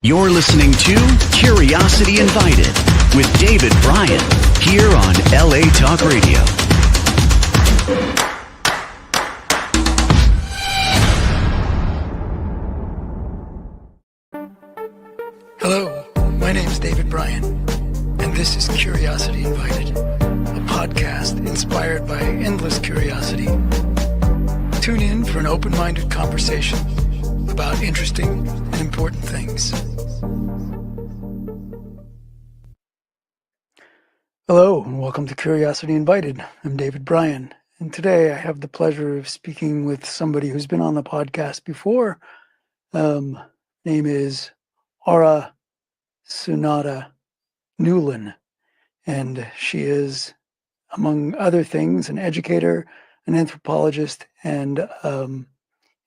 You're listening to Curiosity Invited with David Bryan here on LA Talk Radio. Hello, my name is David Bryan, and this is Curiosity Invited, a podcast inspired by endless curiosity. Tune in for an open-minded conversation about interesting and important things. Hello, and welcome to Curiosity Invited. I'm David Bryan, and today I have the pleasure of speaking with somebody who's been on the podcast before. Name is Aura Sunata Newlin, and she is, among other things, an educator, an anthropologist, and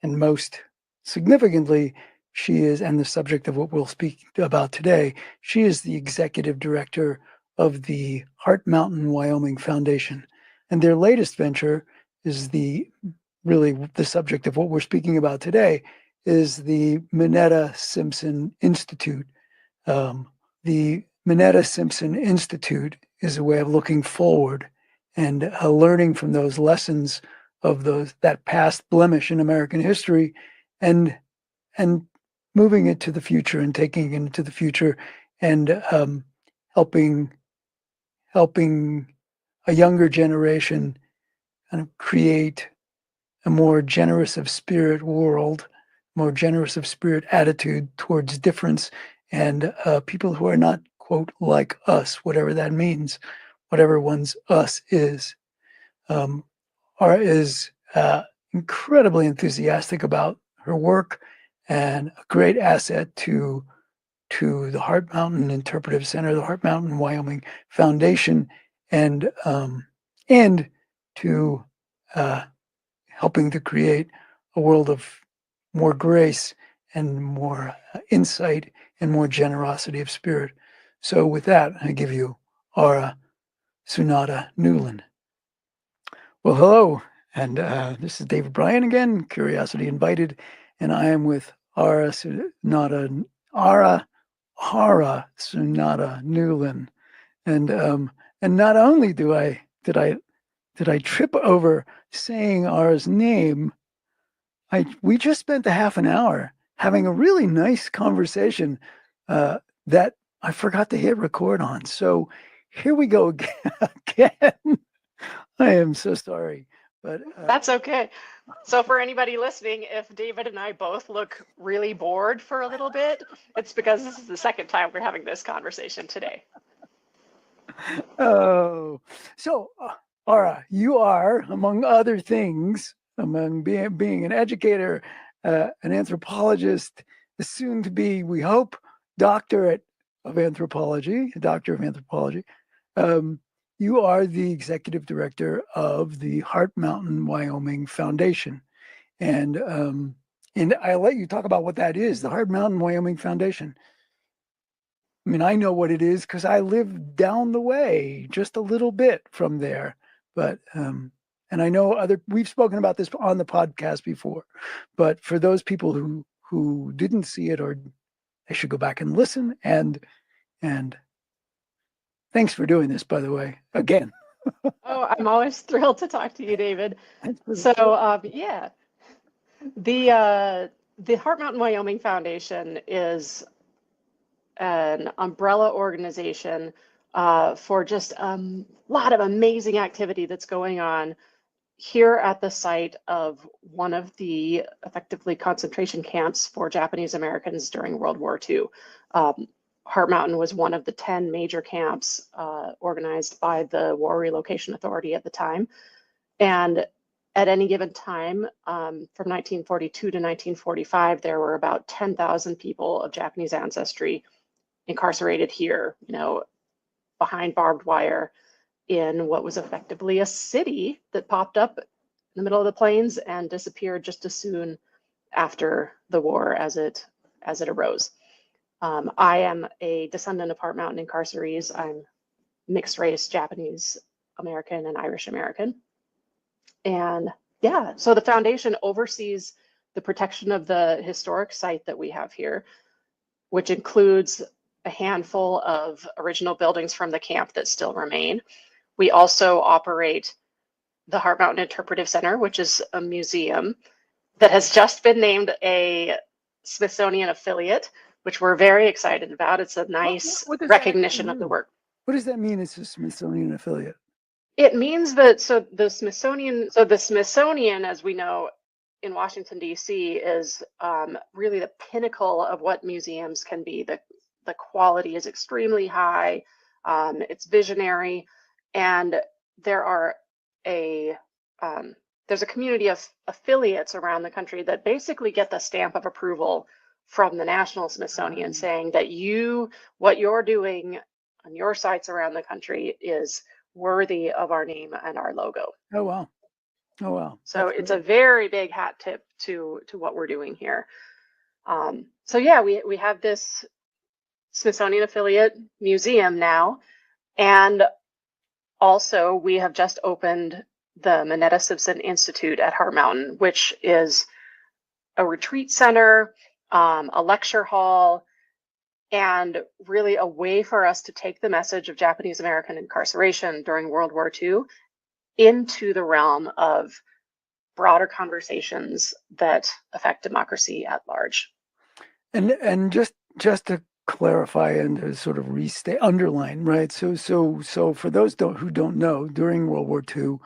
most significantly, she is, and the subject of what we'll speak about today, she is the executive director of the Heart Mountain Wyoming Foundation. And their latest venture is really the subject of what we're speaking about today, is the Minetta Simpson Institute. The Minetta Simpson Institute is a way of looking forward and learning from those lessons of that past blemish in American history, and moving it to the future and taking it into the future, and helping a younger generation kind of create a more generous of spirit world, more generous of spirit attitude towards difference, and people who are not, quote, like us, whatever that means, whatever one's us is. Is incredibly enthusiastic about her work and a great asset to the Heart Mountain Interpretive Center, the Heart Mountain Wyoming Foundation, and to helping to create a world of more grace and more insight and more generosity of spirit. So with that, I give you Aura Sunata Newlin. Well, hello, and this is David Bryan again, Curiosity Invited, and I am with Aura Sunata Newlin, and not only did I trip over saying Aura's name, we just spent a half an hour having a really nice conversation that I forgot to hit record on. So here we go again. I am so sorry, but that's okay. So for anybody listening, if David and I both look really bored for a little bit, it's because this is the second time we're having this conversation today. Oh, so Aura, you are, among other things, among being an educator, an anthropologist, a soon to be, we hope, doctor of anthropology. You are the executive director of the Heart Mountain Wyoming Foundation. And I'll let you talk about what that is, the Heart Mountain Wyoming Foundation. I mean, I know what it is because I live down the way, just a little bit from there. But, and I know we've spoken about this on the podcast before, but for those people who didn't see it, or they should go back and listen, and thanks for doing this, by the way, again. Oh, I'm always thrilled to talk to you, David. So, yeah, the Heart Mountain Wyoming Foundation is an umbrella organization for just a lot of amazing activity that's going on here at the site of one of the effectively concentration camps for Japanese Americans during World War II. Heart Mountain was one of the 10 major camps organized by the War Relocation Authority at the time. And at any given time, from 1942 to 1945, there were about 10,000 people of Japanese ancestry incarcerated here, behind barbed wire in what was effectively a city that popped up in the middle of the plains and disappeared just as soon after the war as it arose. I am a descendant of Heart Mountain incarcerees. I'm mixed race, Japanese American and Irish American. And yeah, so the foundation oversees the protection of the historic site that we have here, which includes a handful of original buildings from the camp that still remain. We also operate the Heart Mountain Interpretive Center, which is a museum that has just been named a Smithsonian affiliate, which we're very excited about. It's a nice what does that recognition actually of the mean? work. What does that mean? It's a Smithsonian affiliate. It means that the Smithsonian, as we know in Washington, D.C., is really the pinnacle of what museums can be. The quality is extremely high. It's visionary, and there are there's a community of affiliates around the country that basically get the stamp of approval from the National Smithsonian saying that what you're doing on your sites around the country is worthy of our name and our logo. Oh, wow. Oh, wow. So That's it's great. a very big hat tip to what we're doing here. So yeah, we have this Smithsonian affiliate museum now, and also we have just opened the Minetta Simpson Institute at Heart Mountain, which is a retreat center, a lecture hall, and really a way for us to take the message of Japanese American incarceration during World War II into the realm of broader conversations that affect democracy at large. And just to clarify and to sort of restate, underline, right? So for those who don't know, during World War II,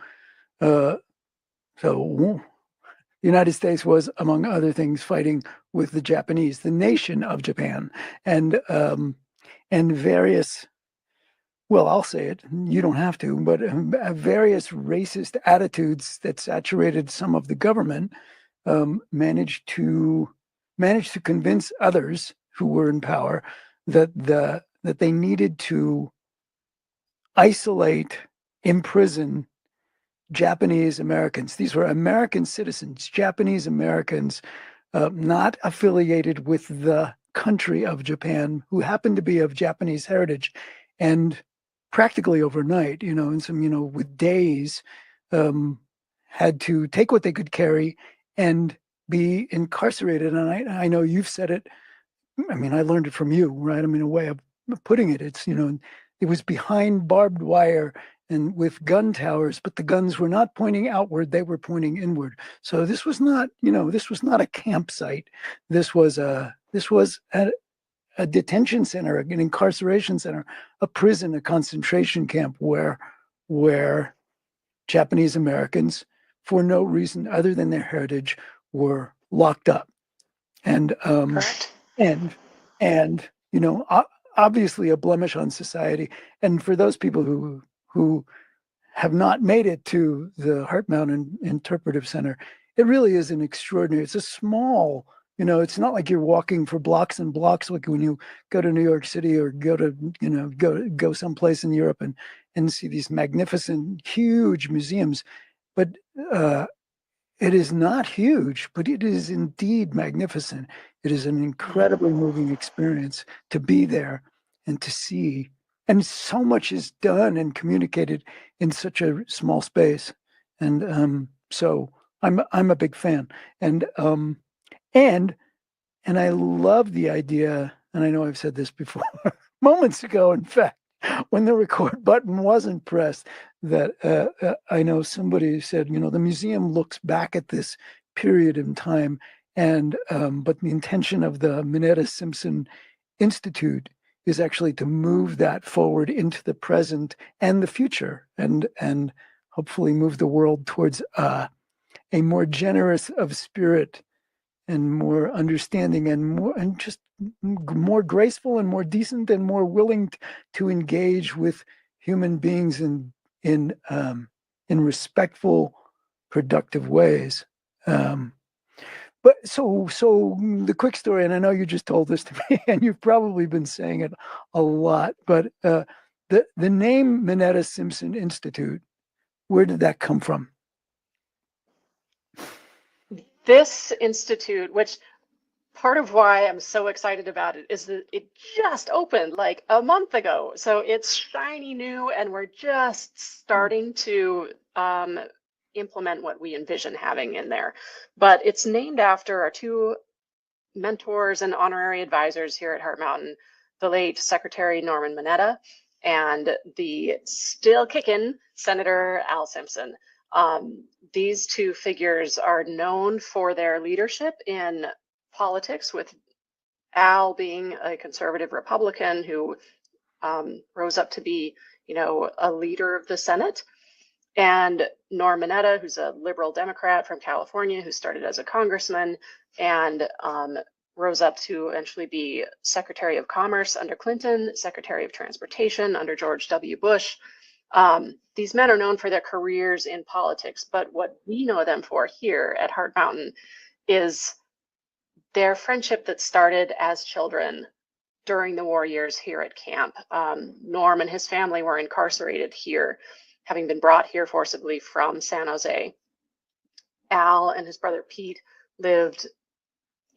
so the United States was, among other things, fighting with the Japanese, the nation of Japan, and various, well, I'll say it, you don't have to, but various racist attitudes that saturated some of the government managed to convince others who were in power that they needed to isolate, imprison Japanese Americans. These were American citizens, Japanese Americans, not affiliated with the country of Japan, who happened to be of Japanese heritage, and practically overnight, with days, had to take what they could carry and be incarcerated. And I know you've said it. I mean, I learned it from you, right? I mean, a way of putting it, it's, it was behind barbed wire and with gun towers, but the guns were not pointing outward, they were pointing inward. So this was not, this was not a campsite. This was a detention center, an incarceration center, a prison, a concentration camp where Japanese Americans, for no reason other than their heritage, were locked up. And and obviously a blemish on society. And for those people who have not made it to the Heart Mountain Interpretive Center, it really is an extraordinary. It's a small. It's not like you're walking for blocks and blocks like when you go to New York City or go to go someplace in Europe and see these magnificent, huge museums. But it is not huge, but it is indeed magnificent. It is an incredibly moving experience to be there and to see. And so much is done and communicated in such a small space. And so I'm a big fan. And I love the idea, and I know I've said this before, moments ago, in fact, when the record button wasn't pressed, that I know somebody said, the museum looks back at this period in time, and but the intention of the Minetta Simpson Institute is actually to move that forward into the present and the future, and hopefully move the world towards a more generous of spirit and more understanding and just more graceful and more decent and more willing to engage with human beings in respectful, productive ways. But so the quick story, and I know you just told this to me, and you've probably been saying it a lot, but the name Minetta Simpson Institute, where did that come from? This institute, which part of why I'm so excited about it is that it just opened like a month ago. So it's shiny new, and we're just starting to implement what we envision having in there. But it's named after our two mentors and honorary advisors here at Heart Mountain, the late Secretary Norman Mineta and the still kicking Senator Al Simpson. These two figures are known for their leadership in politics, with Al being a conservative Republican who rose up to be, a leader of the Senate, and Norm Mineta, who's a liberal Democrat from California who started as a congressman and rose up to eventually be Secretary of Commerce under Clinton, Secretary of Transportation under George W. Bush. These men are known for their careers in politics, but what we know them for here at Heart Mountain is their friendship that started as children during the war years here at camp. Norm and his family were incarcerated here, having been brought here forcibly from San Jose. Al and his brother Pete lived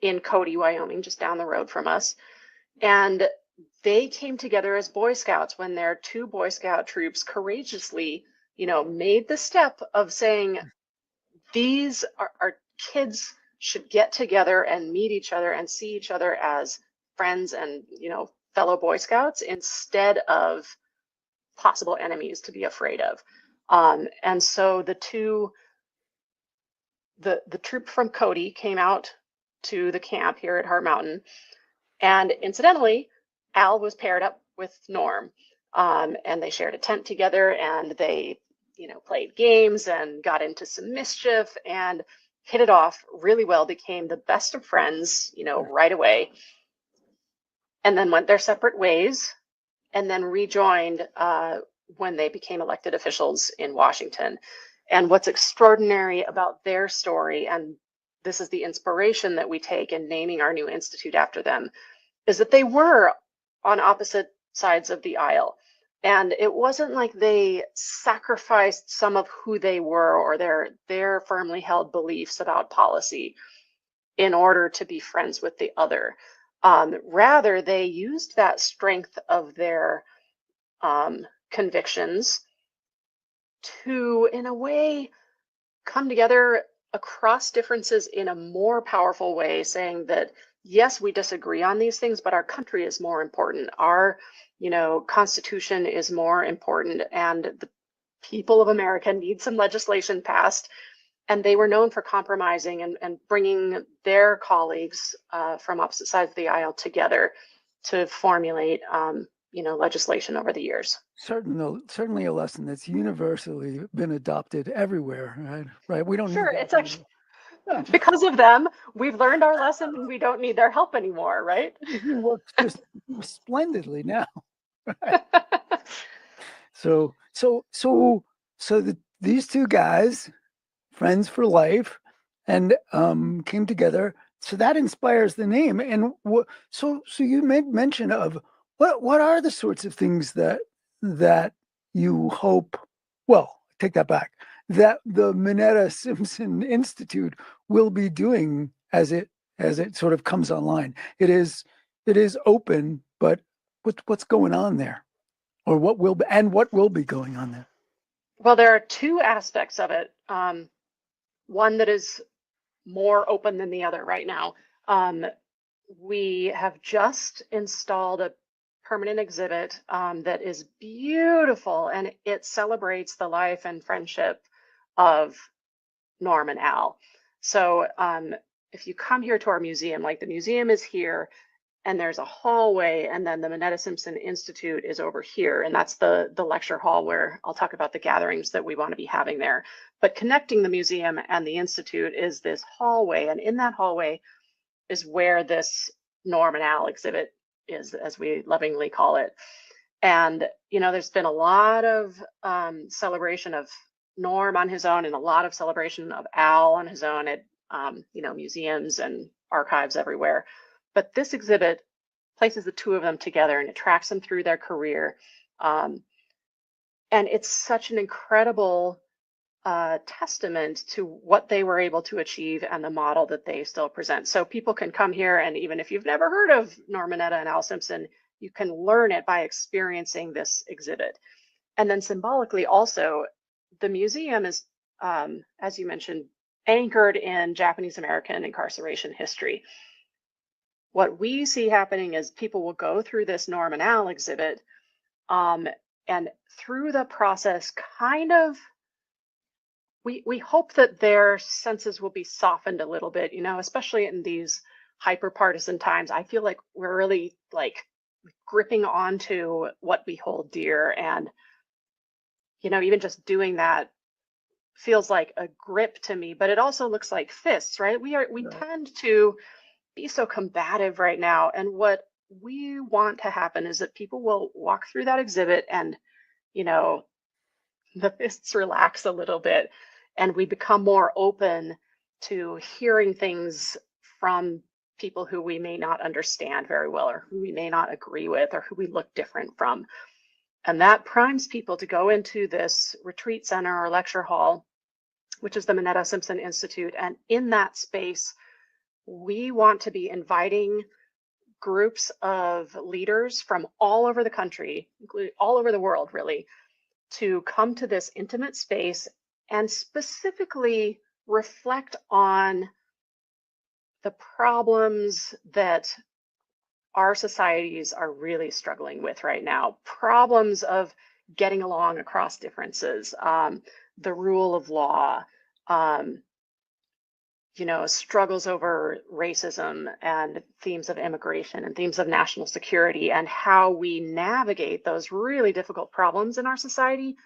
in Cody, Wyoming, just down the road from us. And they came together as Boy Scouts when their two Boy Scout troops courageously, made the step of saying, these are kids should get together and meet each other and see each other as friends and, fellow Boy Scouts instead of possible enemies to be afraid of. And so the troop from Cody came out to the camp here at Heart Mountain. And incidentally, Al was paired up with Norm, and they shared a tent together, and they, played games and got into some mischief and hit it off really well, became the best of friends, right away, and then went their separate ways, and then rejoined when they became elected officials in Washington. And what's extraordinary about their story, and this is the inspiration that we take in naming our new institute after them, is that they were on opposite sides of the aisle. And it wasn't like they sacrificed some of who they were or their firmly held beliefs about policy in order to be friends with the other. Rather, they used that strength of their convictions to, in a way, come together across differences in a more powerful way, saying that, yes, we disagree on these things, but our country is more important. Our, Constitution is more important, and the people of America need some legislation passed. And they were known for compromising and bringing their colleagues from opposite sides of the aisle together to formulate, legislation over the years. Certainly a lesson that's universally been adopted everywhere, right? We don't Sure, need it's actually because of them, we've learned our lesson and we don't need their help anymore, right? It works just splendidly now. Right? So these two guys, friends for life, and came together. So that inspires the name. And so you made mention of what are the sorts of things that you hope? Well, take that back. That the Mineta Simpson Institute will be doing as it sort of comes online. It is open, but what's going on there, or what will be going on there? Well, there are two aspects of it. One that is more open than the other right now. We have just installed a permanent exhibit that is beautiful, and it celebrates the life and friendship of Norm and Al. So if you come here to our museum, like the museum is here, and there's a hallway, and then the Mineta Simpson Institute is over here, and that's the lecture hall where I'll talk about the gatherings that we want to be having there. But connecting the museum and the institute is this hallway, and in that hallway is where this Norm and Al exhibit is, as we lovingly call it. And there's been a lot of celebration of Norm on his own, and a lot of celebration of Al on his own at museums and archives everywhere. But this exhibit places the two of them together, and it tracks them through their career. And it's such an incredible testament to what they were able to achieve and the model that they still present. So people can come here, and even if you've never heard of Norm Mineta and Al Simpson, you can learn it by experiencing this exhibit. And then symbolically also, the museum is, as you mentioned, anchored in Japanese American incarceration history. what we see happening is people will go through this Norm and Al exhibit, and through the process, kind of, we hope that their senses will be softened a little bit, especially in these hyper partisan times. I feel like we're really like gripping onto what we hold dear, and even just doing that feels like a grip to me, but it also looks like fists, right? We Right. tend to be so combative right now, and what we want to happen is that people will walk through that exhibit and you know the fists relax a little bit, and we become more open to hearing things from people who we may not understand very well, or who we may not agree with, or who we look different from. And that primes people to go into this retreat center or lecture hall, which is the Minetta Simpson Institute. And in that space, we want to be inviting groups of leaders from all over the country, including all over the world, really, to come to this intimate space and specifically reflect on the problems that our societies are really struggling with right now. Problems of getting along across differences, the rule of law, um, struggles over racism and themes of immigration and themes of national security, and how we navigate those really difficult problems in our society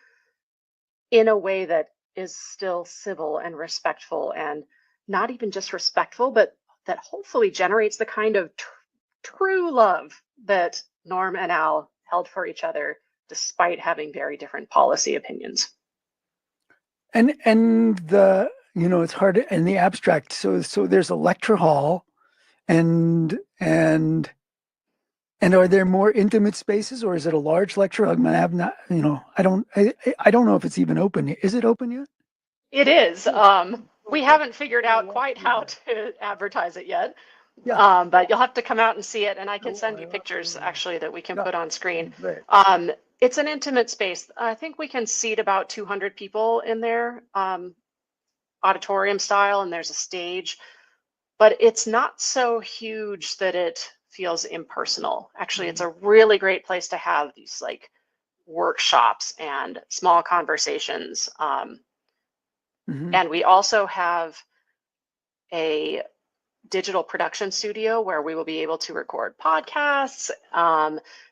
in a way that is still civil and respectful, and not even just respectful, but that hopefully generates the kind of true love that Norm and Al held for each other, despite having very different policy opinions. And the it's hard in the abstract. So there's a lecture hall, and are there more intimate spaces, or is it a large lecture hall? I have not, I don't know if it's even open. Is it open yet? It is. We haven't figured out quite how to advertise it yet. Yeah. But you'll have to come out and see it, and I can send you pictures actually that we can put on screen. It's an intimate space. I think we can seat about 200 people in there, auditorium style, and there's a stage, but it's not so huge that it feels impersonal. Actually, it's a really great place to have these like workshops and small conversations. And we also have a digital production studio where we will be able to record podcasts,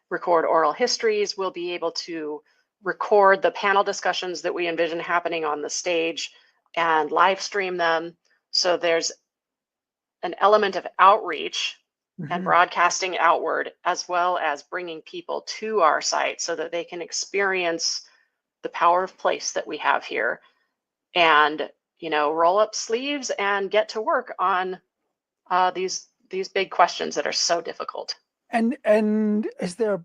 record oral histories. We'll be able to record the panel discussions that we envision happening on the stage and live stream them. So there's an element of outreach and broadcasting outward, as well as bringing people to our site so that they can experience the power of place that we have here, and roll up sleeves and get to work on these big questions that are so difficult. And is there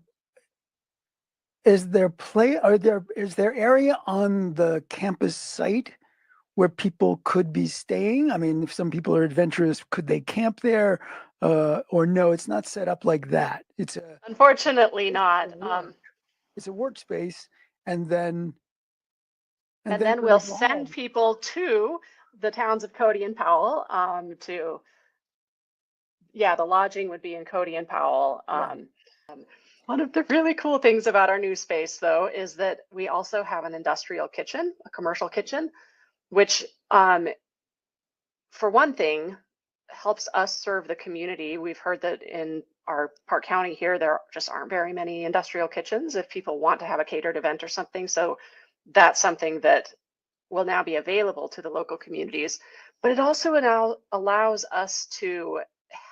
area on the campus site where people could be staying? I mean, if some people are adventurous, could they camp there? Or no, it's not set up like that. Unfortunately not. It's a workspace, and then we'll send people to the towns of Cody and Powell the lodging would be in Cody and Powell. One of the really cool things about our new space, though, is that we also have an industrial kitchen, a commercial kitchen, which, for one thing, helps us serve the community. We've heard that in our Park County here, there just aren't very many industrial kitchens if people want to have a catered event or something. So that's something that will now be available to the local communities. But it also now allows us to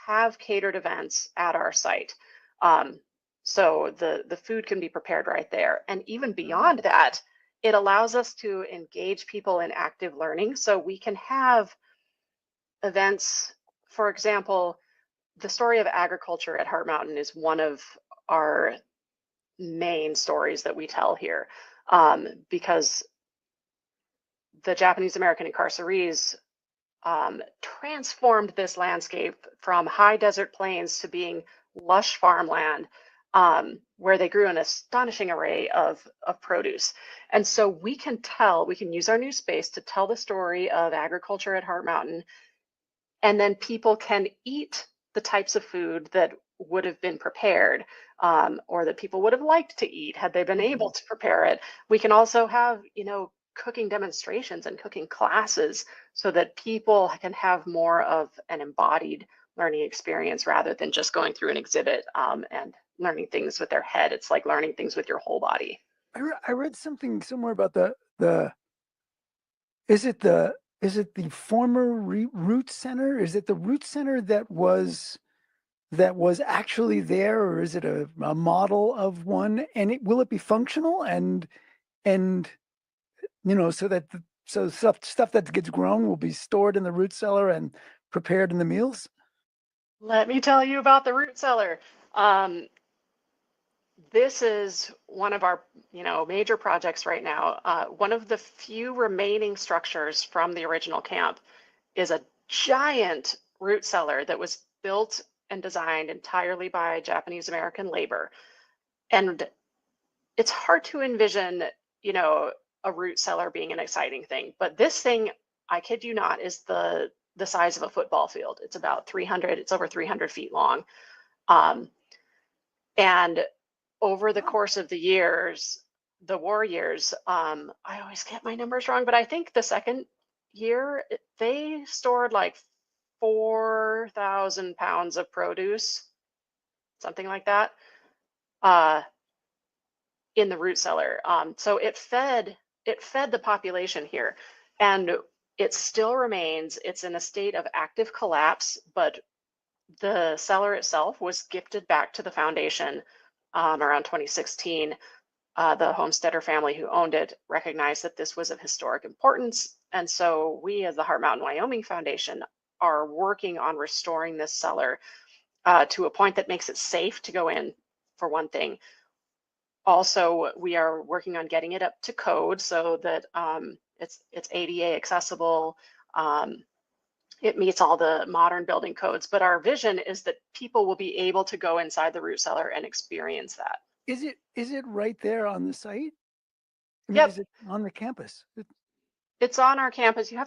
have catered events at our site. So the food can be prepared right there. And even beyond that, it allows us to engage people in active learning. So we can have events, for example, the story of agriculture at Heart Mountain is one of our main stories that we tell here, because the Japanese American incarcerees transformed this landscape from high desert plains to being lush farmland, where they grew an astonishing array of produce. And so we can use our new space to tell the story of agriculture at Heart Mountain, and then people can eat the types of food that would have been prepared, or that people would have liked to eat had they been able to prepare it. We can also have, cooking demonstrations and cooking classes so that people can have more of an embodied learning experience rather than just going through an exhibit and learning things with their head. It's like learning things with your whole body. I read something somewhere about the is it the former root center? Is it the root center that was actually there, or is it a model of one? And will it be functional and so that stuff that gets grown will be stored in the root cellar and prepared in the meals? Let me tell you about the root cellar. This is one of our, major projects right now. One of the few remaining structures from the original camp is a giant root cellar that was built and designed entirely by Japanese American labor. And it's hard to envision, a root cellar being an exciting thing. But this thing, I kid you not, is the size of a football field. It's about 300, it's over 300 feet long. And over the course of the years, the war years, I always get my numbers wrong, but I think the second year they stored like 4,000 pounds of produce, something like that, in the root cellar. So it fed the population here, and it still remains. It's in a state of active collapse, but the cellar itself was gifted back to the foundation around 2016. The homesteader family who owned it recognized that this was of historic importance. And so we, as the Heart Mountain Wyoming Foundation, are working on restoring this cellar to a point that makes it safe to go in, for one thing. Also, we are working on getting it up to code so that it's ADA accessible. It meets all the modern building codes, but our vision is that people will be able to go inside the root cellar and experience that. Is it right there on the site? I mean, Yep. Is it on the campus? It's on our campus. You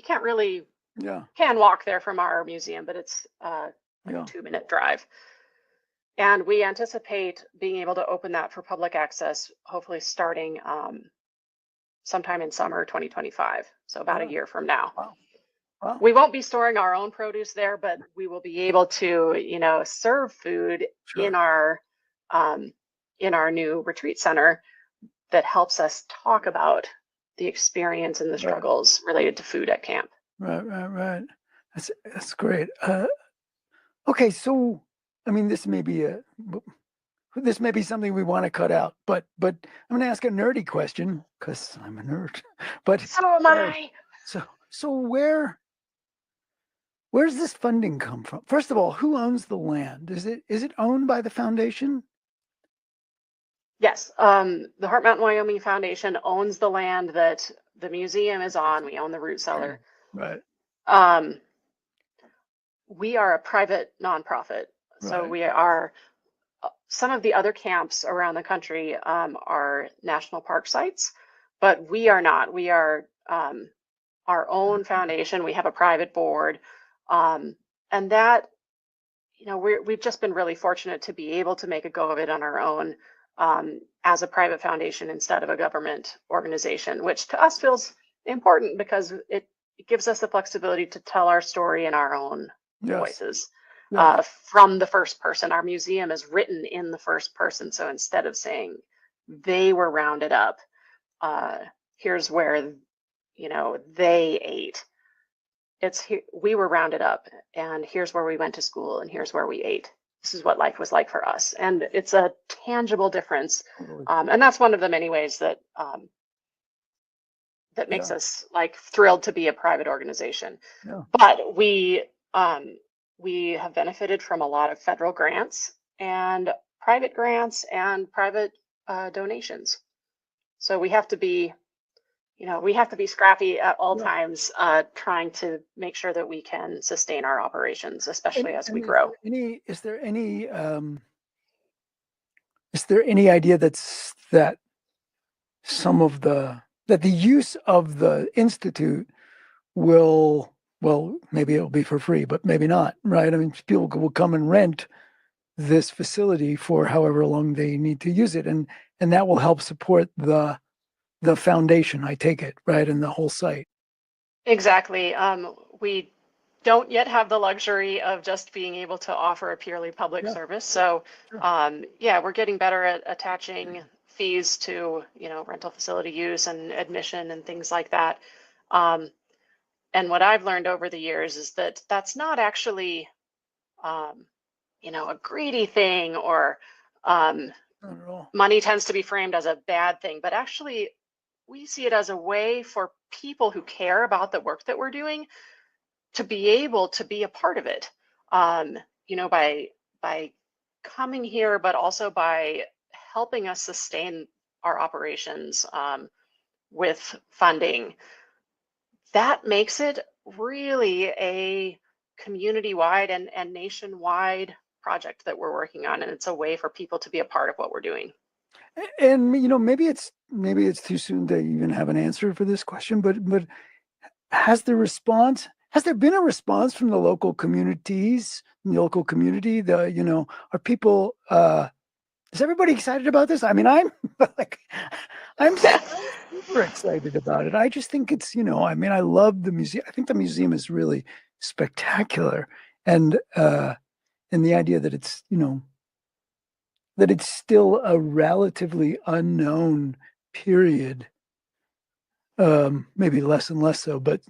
can't really, can walk there from our museum, but it's a 2-minute drive. And we anticipate being able to open that for public access, hopefully starting sometime in summer 2025. So about a year from now. Wow. Wow. We won't be storing our own produce there, but we will be able to, serve food in our new retreat center that helps us talk about the experience and the struggles related to food at camp. Right. That's great. Okay, so I mean, this may be something we want to cut out, but I'm going to ask a nerdy question because I'm a nerd. But so am I. So where's this funding come from? First of all, who owns the land? Is it owned by the foundation? Yes, the Heart Mountain Wyoming Foundation owns the land that the museum is on. We own the root cellar. Right. We are a private nonprofit, so we are. Some of the other camps around the country are national park sites, but we are not. We are our own foundation. We have a private board, and that, we've just been really fortunate to be able to make a go of it on our own as a private foundation instead of a government organization, which to us feels important because it gives us the flexibility to tell our story in our own voices. From the first person. Our museum is written in the first person. So instead of saying they were rounded up, here's where, they ate. We were rounded up, and here's where we went to school, and here's where we ate. This is what life was like for us. And it's a tangible difference. And that's one of the many ways that that makes us thrilled to be a private organization. But we have benefited from a lot of federal grants and private donations. So we have to be, scrappy at all times, trying to make sure that we can sustain our operations, especially as we grow. Is there any idea that some of the use of the institute will well, maybe it'll be for free, but maybe not, right? I mean, people will come and rent this facility for however long they need to use it, and that will help support the foundation, I take it, right, and the whole site. Exactly. We don't yet have the luxury of just being able to offer a purely public Yeah, service. So, sure. yeah, we're getting better at attaching fees to, rental facility use and admission and things like that. And what I've learned over the years is that that's not actually, um, a greedy thing, or Not at all. money tends to be framed as a bad thing, but actually we see it as a way for people who care about the work that we're doing to be able to be a part of it, by coming here, but also by helping us sustain our operations, with funding. That makes it really a community-wide and nationwide project that we're working on, and it's a way for people to be a part of what we're doing. And maybe it's too soon to even have an answer for this question, but has there been a response from the local communities, the local community? Are people? Is everybody excited about this? I mean, I'm like, I'm super excited about it. I just think it's, I mean, I love the museum. I think the museum is really spectacular, and the idea that it's, that it's still a relatively unknown period, maybe less and less so, but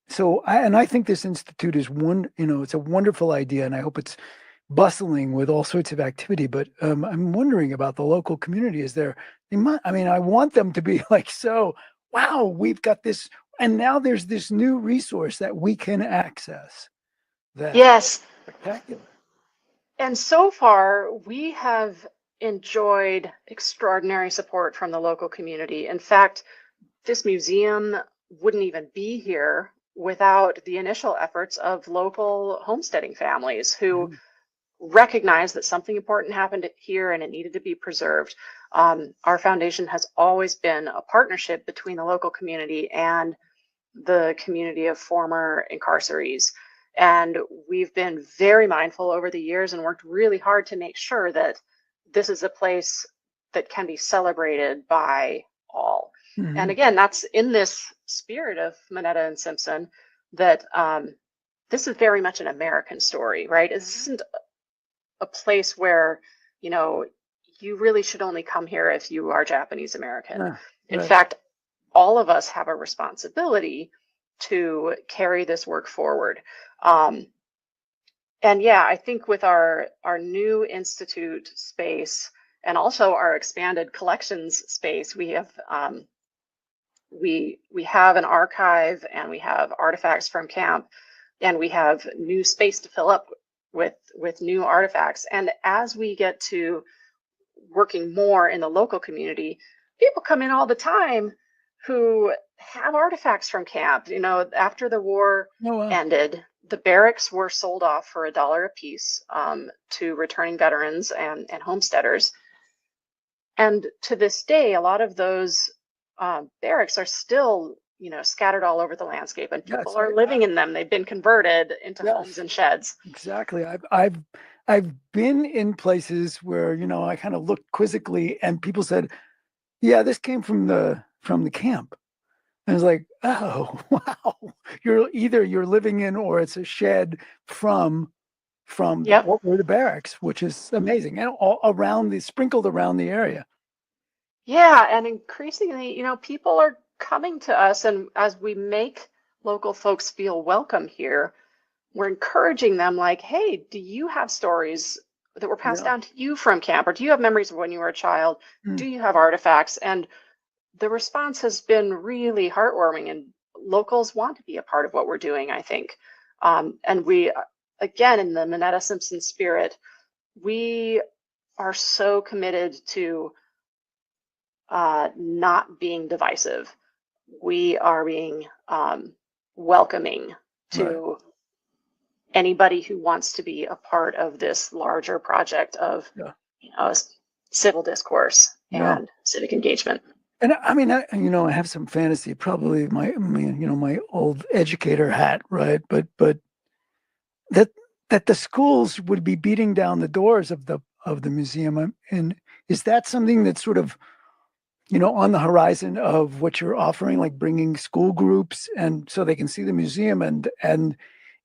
so I think this institute is it's a wonderful idea, and I hope it's bustling with all sorts of activity. But I'm wondering about the local community. I mean, I want them to be like, so, wow, we've got this, and now there's this new resource that we can access. That's Yes. spectacular. And so far, we have enjoyed extraordinary support from the local community. In fact, this museum wouldn't even be here without the initial efforts of local homesteading families who recognized that something important happened here and it needed to be preserved. Our foundation has always been a partnership between the local community and the community of former incarcerees. And we've been very mindful over the years and worked really hard to make sure that this is a place that can be celebrated by all. Mm-hmm. And again, that's in this spirit of Minetta and Simpson, that this is very much an American story, right? This isn't a place where, you really should only come here if you are Japanese American. Yeah, in right. fact, all of us have a responsibility to carry this work forward. And yeah, I think with our new institute space and also our expanded collections space, we have we have an archive, and we have artifacts from camp, and we have new space to fill up with new artifacts. And as we get to working more in the local community, people come in all the time who have artifacts from camp. After the war ended, the barracks were sold off for $1 a piece, to returning veterans and homesteaders. And to this day, a lot of those barracks are still, scattered all over the landscape, and people are living in them. They've been converted into homes and sheds. Exactly. I've been in places where, I kind of looked quizzically, and people said, yeah, this came from the camp. And I was like, oh, wow. You're living in, or it's a shed from what were the barracks, which is amazing. And all sprinkled around the area. Yeah, and increasingly, people are coming to us, and as we make local folks feel welcome here, we're encouraging them, like, hey, do you have stories that were passed down to you from camp? Or do you have memories of when you were a child? Do you have artifacts? And the response has been really heartwarming, and locals want to be a part of what we're doing, I think. And we, again, in the Minetta Simpson spirit, we are so committed to not being divisive. We are being welcoming to anybody who wants to be a part of this larger project of civil discourse and civic engagement. And I mean, I have some fantasy, probably my old educator hat, right? But that that the schools would be beating down the doors of the museum, and is that something that's sort of on the horizon of what you're offering, like bringing school groups and so they can see the museum and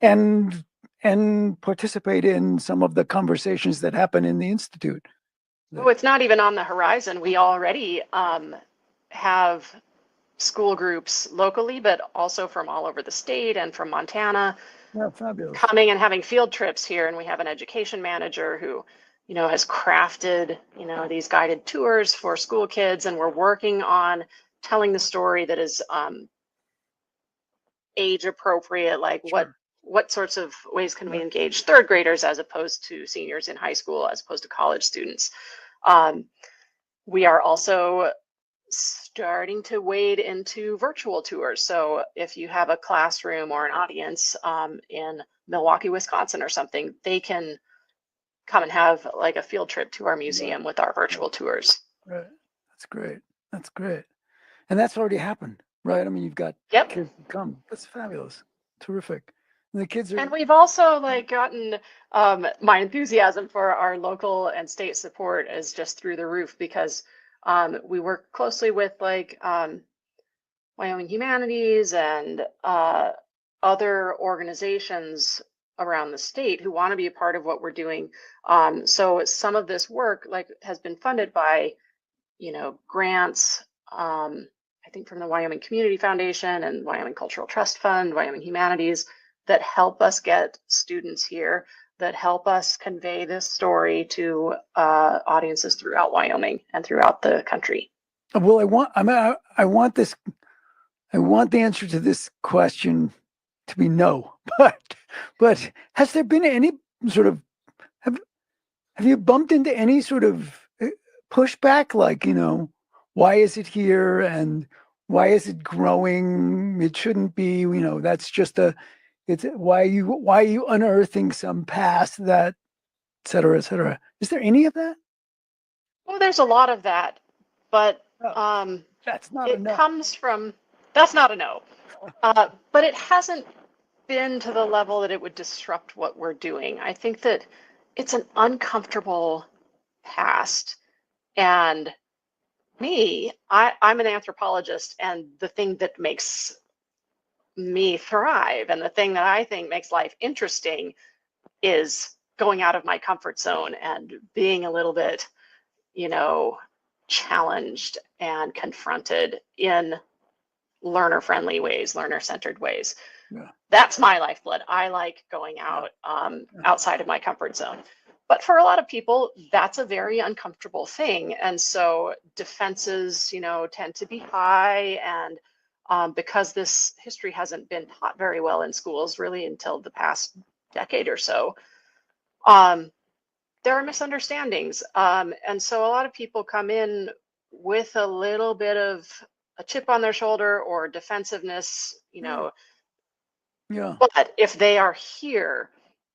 and participate in some of the conversations that happen in the institute? Oh, it's not even on the horizon. We already have school groups locally, but also from all over the state and from Montana Yeah, fabulous. coming and having field trips here. And we have an education manager who, has crafted, these guided tours for school kids. And we're working on telling the story that is age appropriate, like Sure. what sorts of ways can we Right. engage third graders as opposed to seniors in high school, as opposed to college students. Um, we are also starting to wade into virtual tours. So if you have a classroom or an audience in Milwaukee, Wisconsin or something, they can come and have like a field trip to our Right. museum with our virtual tours. Right. That's great. That's great. And that's already happened, right? I mean, you've got Yep. kids to come. That's fabulous. Terrific. And the kids And are, we've also like gotten my enthusiasm for our local and state support is just through the roof because we work closely with like Wyoming Humanities and other organizations around the state who want to be a part of what we're doing. So some of this work like has been funded by, grants, I think from the Wyoming Community Foundation and Wyoming Cultural Trust Fund, Wyoming Humanities, that help us get students here, that help us convey this story to audiences throughout Wyoming and throughout the country. well, I want this, I want the answer to this question to be no, but has there been any sort of, have, have you bumped into any sort of pushback? Like, why is it here and why is it growing? It shouldn't be, that's just it's why are you unearthing some past that, et cetera, et cetera. Is there any of that? Well, there's a lot of that, but Oh, that's not it enough. comes from, that's not a no, but it hasn't been to the level that it would disrupt what we're doing. I think that it's an uncomfortable past. And I'm an anthropologist, and the thing that makes me thrive and the thing that I think makes life interesting is going out of my comfort zone and being a little bit, you know, challenged and confronted in learner friendly ways, learner centered ways. Yeah. That's my lifeblood. I like going out outside of my comfort zone. But for a lot of people, that's a very uncomfortable thing. And so defenses, tend to be high. And because this history hasn't been taught very well in schools really until the past decade or so, there are misunderstandings. And so a lot of people come in with a little bit of a chip on their shoulder or defensiveness, Yeah. but if they are here,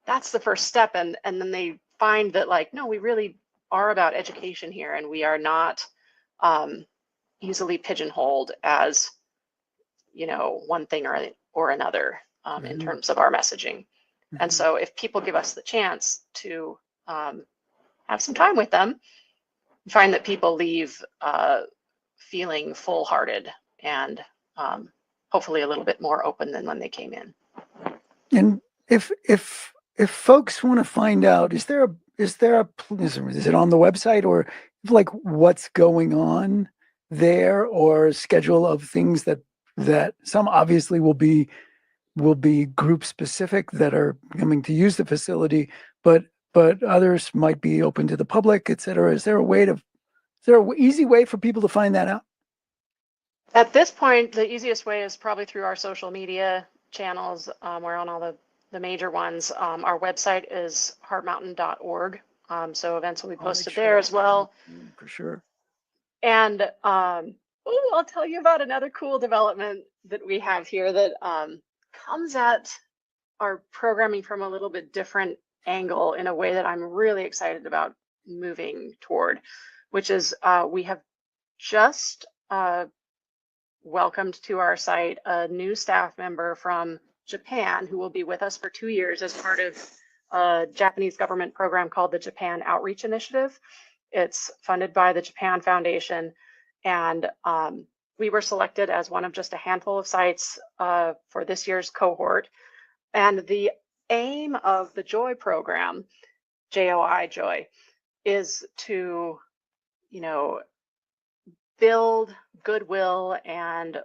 that's the first step. And then they find that like, no, we really are about education here and we are not easily pigeonholed as, one thing or another in terms of our messaging. And so if people give us the chance to have some time with them, find that people leave feeling full-hearted and hopefully a little bit more open than when they came in. And if folks want to find out, is it on the website or like what's going on there, or a schedule of things that some obviously will be group specific that are coming to use the facility, but others might be open to the public, et cetera. Is there an easy way for people to find that out? At this point, the easiest way is probably through our social media channels. We're on all the major ones. Our website is heartmountain.org. So events will be posted there as well. For sure. And I'll tell you about another cool development that we have here that comes at our programming from a little bit different angle in a way that I'm really excited about moving toward, which is we have just welcomed to our site a new staff member from Japan who will be with us for 2 years as part of a Japanese government program called the Japan Outreach Initiative. It's funded by the Japan Foundation, and we were selected as one of just a handful of sites for this year's cohort. And the aim of the JOY program, JOI, JOY, is to, build goodwill and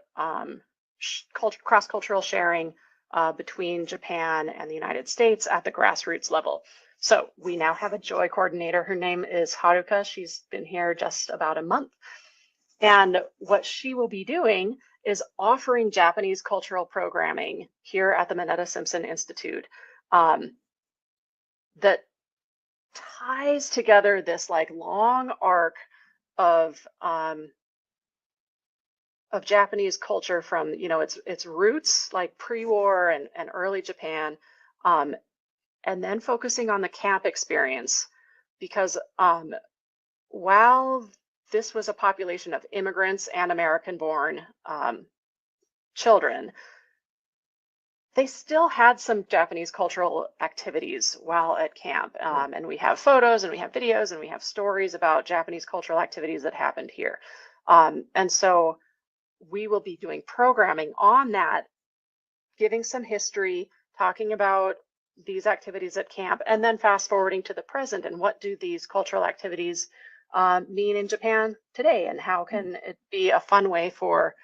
cross-cultural sharing between Japan and the United States at the grassroots level. So we now have a JOY coordinator. Her name is Haruka. She's been here just about a month. And what she will be doing is offering Japanese cultural programming here at the Minetta Simpson Institute that ties together this like long arc of Japanese culture from its roots like pre-war and early Japan, and then focusing on the camp experience, because while this was a population of immigrants and American-born children, they still had some Japanese cultural activities while at camp, and we have photos and we have videos and we have stories about Japanese cultural activities that happened here, and so we will be doing programming on that, giving some history, talking about these activities at camp, and then fast forwarding to the present and what do these cultural activities mean in Japan today, and how can it be a fun way for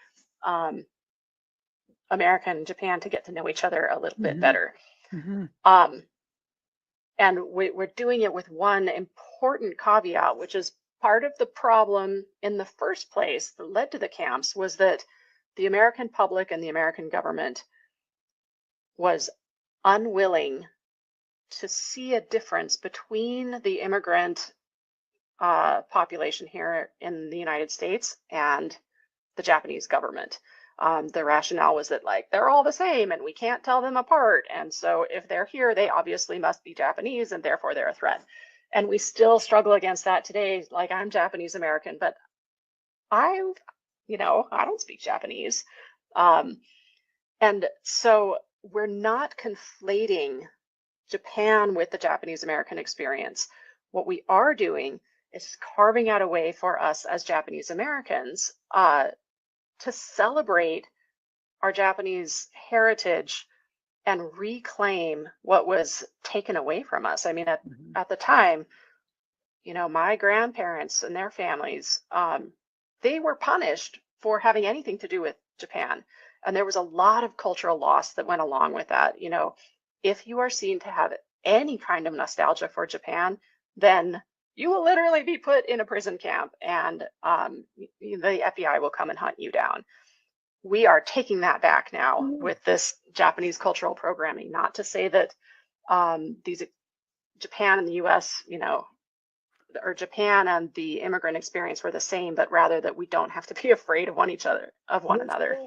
America and Japan to get to know each other a little bit better. And we're doing it with one important caveat, which is part of the problem in the first place that led to the camps was that the American public and the American government was unwilling to see a difference between the immigrant population here in the United States and the Japanese government. The rationale was that they're all the same and we can't tell them apart. And so if they're here, they obviously must be Japanese and therefore they're a threat. And we still struggle against that today. Like, I'm Japanese American, but I don't speak Japanese. And so we're not conflating Japan with the Japanese American experience. What we are doing is carving out a way for us as Japanese Americans to celebrate our Japanese heritage and reclaim what was taken away from us. I mean, at the time, my grandparents and their families, they were punished for having anything to do with Japan. And there was a lot of cultural loss that went along with that. If you are seen to have any kind of nostalgia for Japan, then you will literally be put in a prison camp and the FBI will come and hunt you down. We are taking that back now with this Japanese cultural programming. Not to say that Japan and the U.S., or Japan and the immigrant experience were the same, but rather that we don't have to be afraid of one another.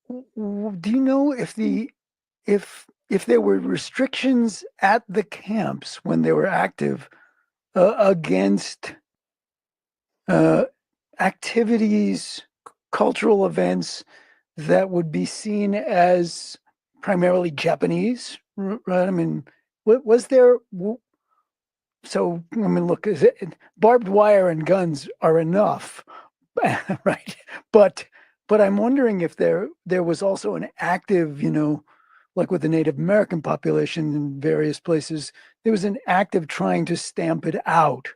Do you know if there were restrictions at the camps when they were active against activities, cultural events that would be seen as primarily Japanese, right? I mean, was there? So, I mean, look, barbed wire and guns are enough, right? But I'm wondering if there was also an active, like with the Native American population in various places, there was an active trying to stamp it out,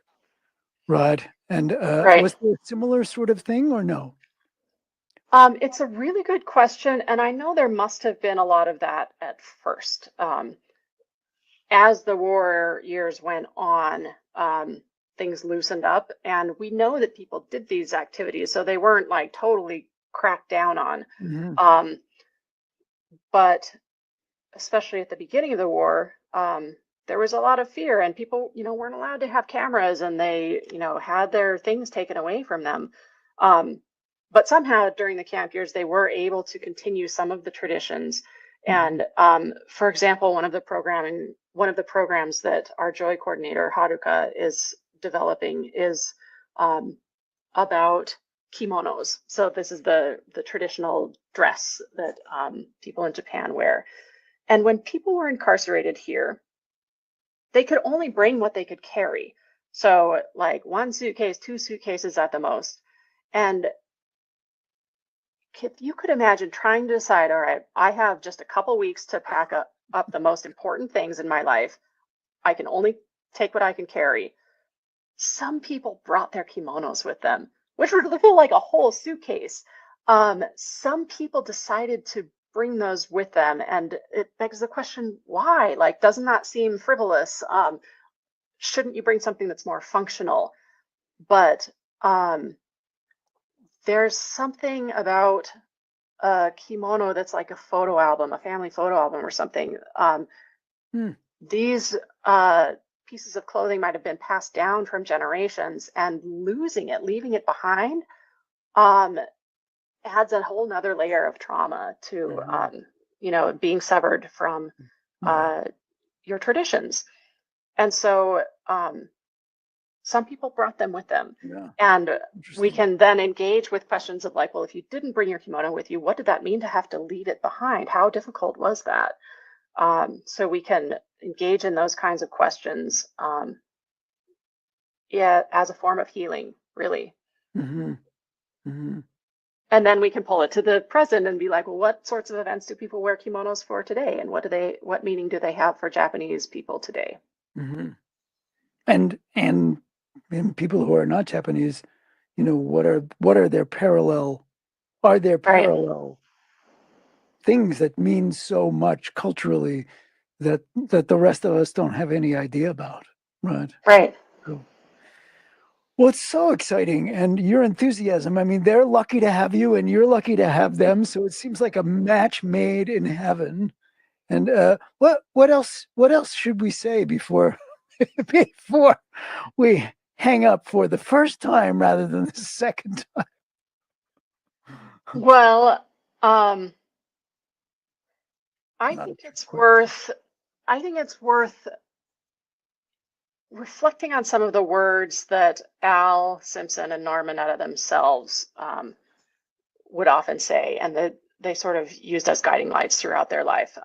right? And Right. Was there a similar sort of thing or no? It's a really good question, and I know there must have been a lot of that at first. As the war years went on, things loosened up, and we know that people did these activities, so they weren't totally cracked down on. But especially at the beginning of the war, there was a lot of fear, and people, weren't allowed to have cameras, and they, had their things taken away from them. But somehow during the camp years, they were able to continue some of the traditions. And for example, one of the programs that our JOY coordinator, Haruka, is developing is about kimonos. So this is the traditional dress that people in Japan wear. And when people were incarcerated here, they could only bring what they could carry. So like one suitcase, two suitcases at the most. And if you could imagine trying to decide, all right, I have just a couple weeks to pack up the most important things in my life. I can only take what I can carry. Some people brought their kimonos with them, which would feel like a whole suitcase. Some people decided to bring those with them, and it begs the question, why? Like, doesn't that seem frivolous? Shouldn't you bring something that's more functional? But there's something about a kimono that's like a photo album, a family photo album or something. These pieces of clothing might have been passed down from generations, and losing it, leaving it behind, adds a whole nother layer of trauma to, being severed from your traditions. And so some people brought them with them. And we can then engage with questions of like, well, if you didn't bring your kimono with you, what did that mean to have to leave it behind? How difficult was that? So we can engage in those kinds of questions, as a form of healing, really. And then we can pull it to the present and be like, well, what sorts of events do people wear kimonos for today, and what meaning do they have for Japanese people today? And people who are not Japanese, what are their parallel? Are there parallel things that mean so much culturally that the rest of us don't have any idea about? Right. Cool. Well, it's so exciting, and your enthusiasm. I mean, they're lucky to have you, and you're lucky to have them. So it seems like a match made in heaven. And what else should we say before we hang up for the first time rather than the second time? Well, I think it's worth reflecting on some of the words that Al Simpson and Norman Mineta themselves would often say, and that they sort of used as guiding lights throughout their life.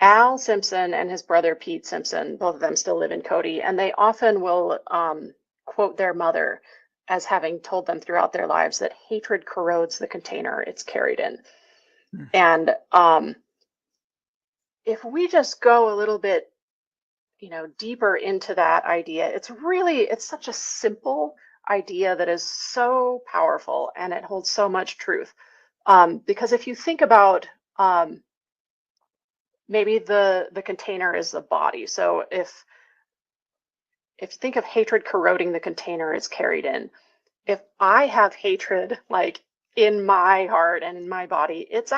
Al Simpson and his brother Pete Simpson, both of them still live in Cody, and they often will quote their mother as having told them throughout their lives that hatred corrodes the container it's carried in. And if we just go a little bit, deeper into that idea, it's such a simple idea that is so powerful, and it holds so much truth. Because if you think about maybe the container is the body. So if you think of hatred corroding the container it's carried in, if I have hatred like in my heart and in my body, it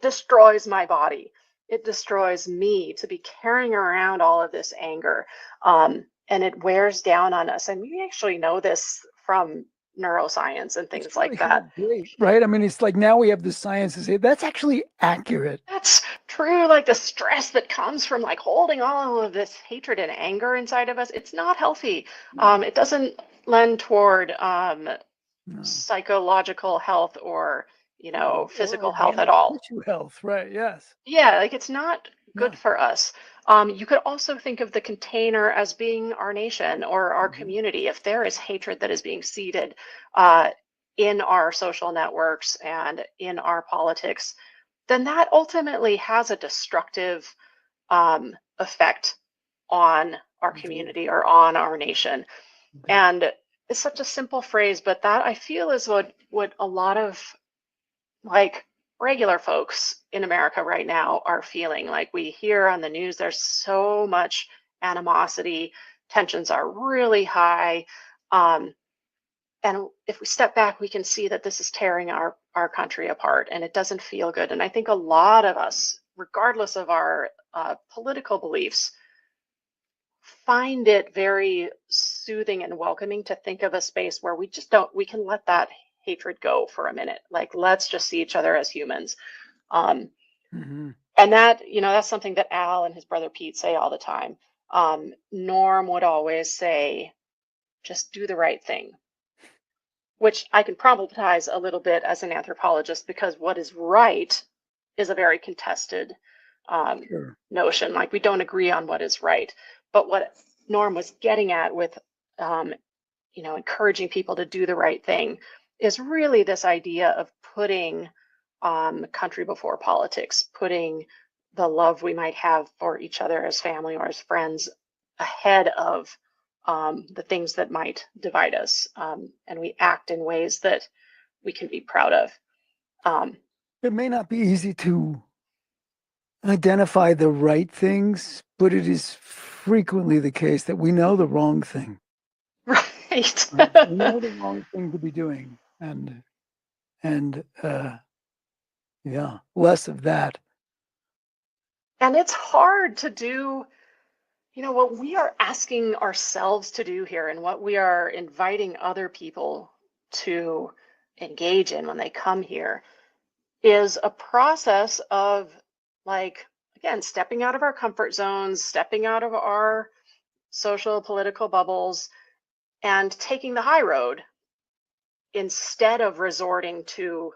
destroys my body. It destroys me to be carrying around all of this anger. And it wears down on us. And we actually know this from neuroscience and things like that. Great, right? I mean, it's like now we have the science to say that's actually accurate. That's true. Like the stress that comes from like holding all of this hatred and anger inside of us, it's not healthy. It doesn't lend toward psychological health or physical health at all. Tissue health, right? Yes. Yeah, like it's not good for us. You could also think of the container as being our nation or our community. If there is hatred that is being seeded in our social networks and in our politics, then that ultimately has a destructive effect on our community or on our nation. And it's such a simple phrase, but that I feel is what a lot of like regular folks in America right now are feeling. Like we hear on the news, there's so much animosity, tensions are really high. And if we step back, we can see that this is tearing our country apart, and it doesn't feel good. And I think a lot of us, regardless of our political beliefs, find it very soothing and welcoming to think of a space where we can let that hatred go for a minute. Like, let's just see each other as humans. And that, that's something that Al and his brother Pete say all the time. Norm would always say, just do the right thing, which I can problematize a little bit as an anthropologist, because what is right is a very contested Sure. notion. Like, we don't agree on what is right. But what Norm was getting at with, encouraging people to do the right thing is really this idea of putting country before politics, putting the love we might have for each other as family or as friends ahead of the things that might divide us. And we act in ways that we can be proud of. It may not be easy to identify the right things, but it is frequently the case that we know the wrong thing. Right. We know the wrong thing to be doing, and less of that. And it's hard to do, what we are asking ourselves to do here, and what we are inviting other people to engage in when they come here, is a process of, like, again, stepping out of our comfort zones, stepping out of our social, political bubbles, and taking the high road instead of resorting to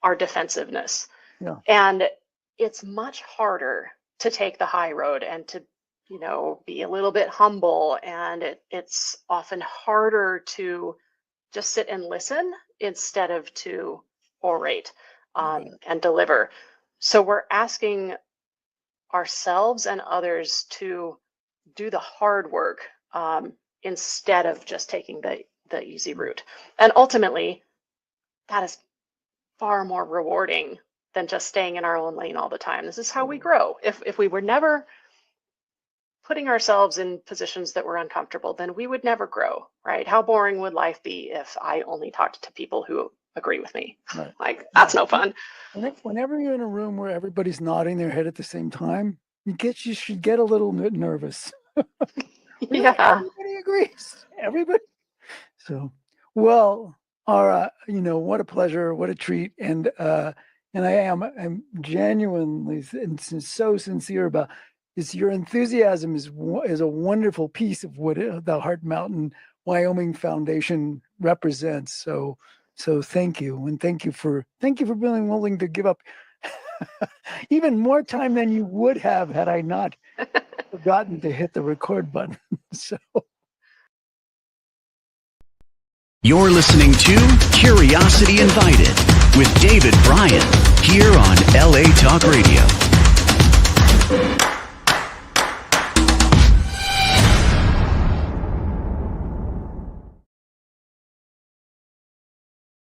our defensiveness. Yeah. And it's much harder to take the high road and to, be a little bit humble. And it's often harder to just sit and listen instead of to orate and deliver. So we're asking ourselves and others to do the hard work instead of just taking the easy route. And ultimately, that is far more rewarding than just staying in our own lane all the time. This is how we grow. If we were never putting ourselves in positions that were uncomfortable, then we would never grow, right? How boring would life be if I only talked to people who agree with me? Right. Like, that's no fun. Whenever you're in a room where everybody's nodding their head at the same time, you should get a little bit nervous. Yeah. Everybody agrees. Everybody. So, well, all right. What a pleasure. What a treat. And I'm genuinely and so sincere about this. Your enthusiasm is a wonderful piece of what the Heart Mountain Wyoming Foundation represents. So thank you. And thank you for being willing to give up even more time than you would have had I not forgotten to hit the record button. So You're listening to Curiosity Invited with David Bryan here on LA Talk Radio.